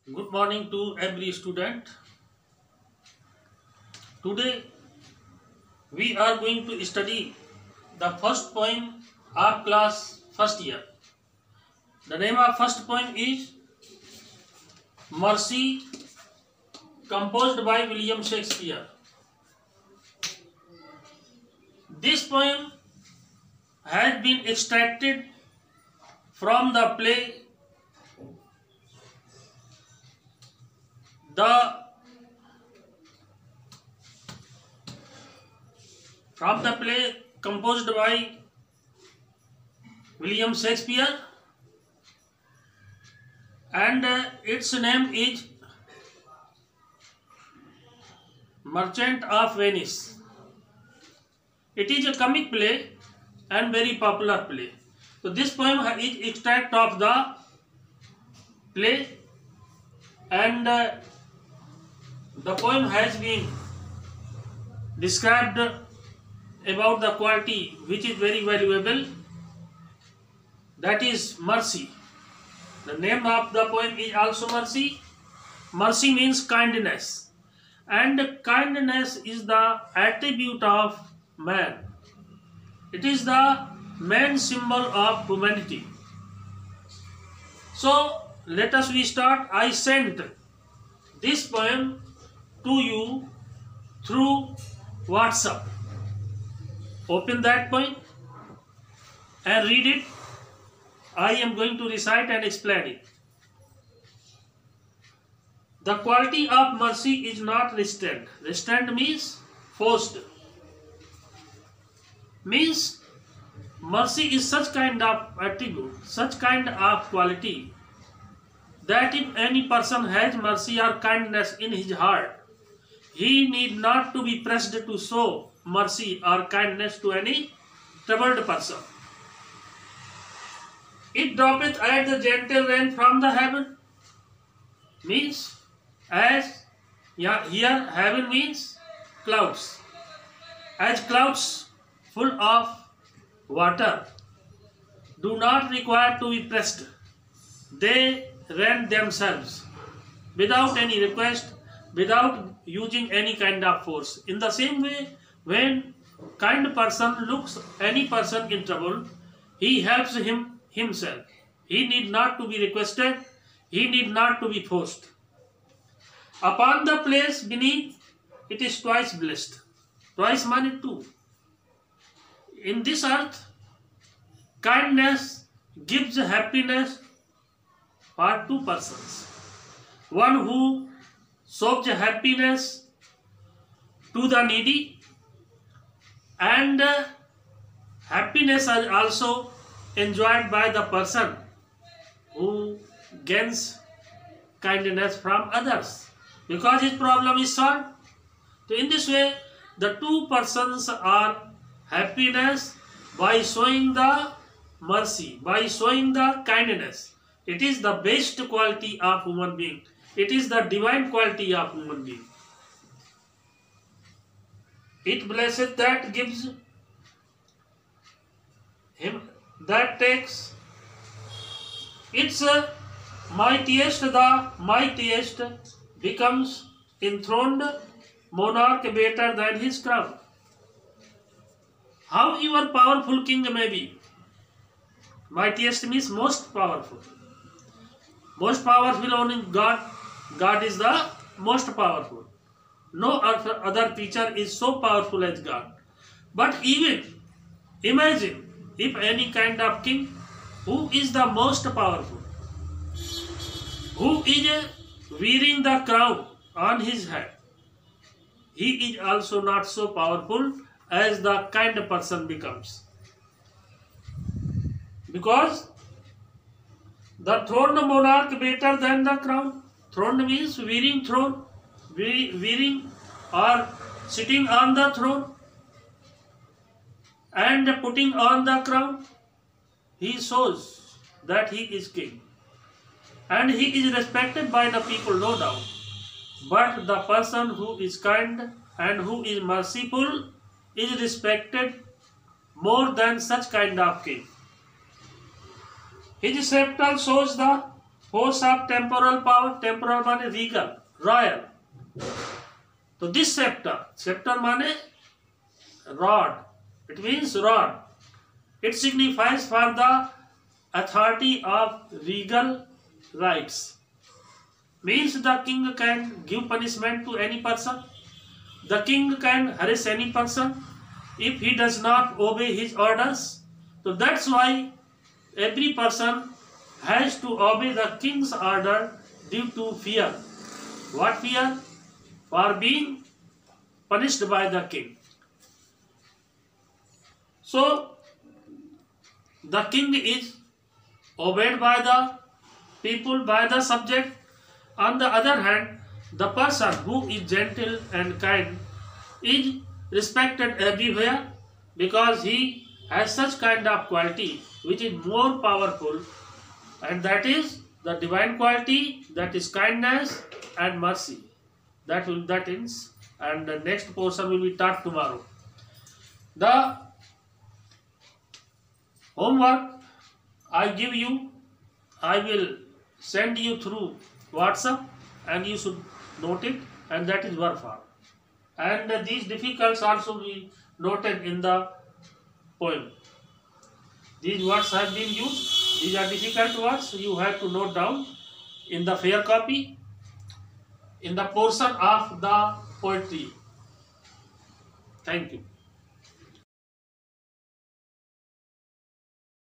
Good morning to every student. Today we are going to study the first poem of class first year. The name of first poem is Mercy, composed by William Shakespeare. This poem has been extracted from the play composed by William Shakespeare, and its name is Merchant of Venice. It is a comic play and very popular play. So this poem is extract of the play, and the poem has been described about the quality which is very valuable, that is mercy. The name of the poem is also Mercy. Mercy means kindness, and kindness is the attribute of man. It is the main symbol of humanity. So let us restart. I sent this poem to you through WhatsApp. Open that poem and read it. I am going to recite and explain it. The quality of mercy is not restraint. Restraint means forced. Means mercy is such kind of attribute, such kind of quality, that if any person has mercy or kindness in his heart, he need not to be pressed to show mercy or kindness to any troubled person. It droppeth at the gentle rain from the heaven. Means, here heaven means clouds. As clouds full of water do not require to be pressed, they rain themselves without any request, without using any kind of force. In the same way, when kind person looks any person in trouble, he helps him himself. He need not to be requested, he need not to be forced. Upon the place beneath, it is twice blessed. Twice means two. In this earth, kindness gives happiness for two persons. One who shows happiness to the needy, and happiness is also enjoyed by the person who gains kindness from others, because his problem is solved. So in this way, the two persons are happiness by showing the mercy, by showing the kindness. It is the best quality of human being. It is the divine quality of human being. It blesseth that gives, him that takes. It's mightiest, the mightiest becomes enthroned monarch better than his crown. However powerful king may be, mightiest means most powerful. Most powerful only God. God is the most powerful. No other creature is so powerful as God. But even imagine if any kind of king who is the most powerful, who is wearing the crown on his head, he is also not so powerful as the kind person becomes. Because the throned monarch better than the crown. Throne means wearing throne, wearing or sitting on the throne and putting on the crown. He shows that he is king, and he is respected by the people, no doubt. But the person who is kind and who is merciful is respected more than such kind of king. His scepter shows the Force of temporal power, temporal माने regal, royal. तो this scepter माने rod, it means rod. It signifies for the authority of regal rights. Means the king can give punishment to any person. The king can harass any person if he does not obey his orders. So that's why every person has to obey the king's order due to fear. What fear? For being punished by the king. So the king is obeyed by the people, by the subject. On the other hand, the person who is gentle and kind is respected everywhere because he has such kind of quality which is more powerful, and that is the divine quality, that is kindness and mercy. That ends, and the next portion will be taught tomorrow. The homework I give you, I will send you through WhatsApp, and you should note it, and that is verb form. And these difficulties also be noted in the poem. These words have been used. These are difficult words. You have to note down in the fair copy, in the portion of the poetry. Thank you.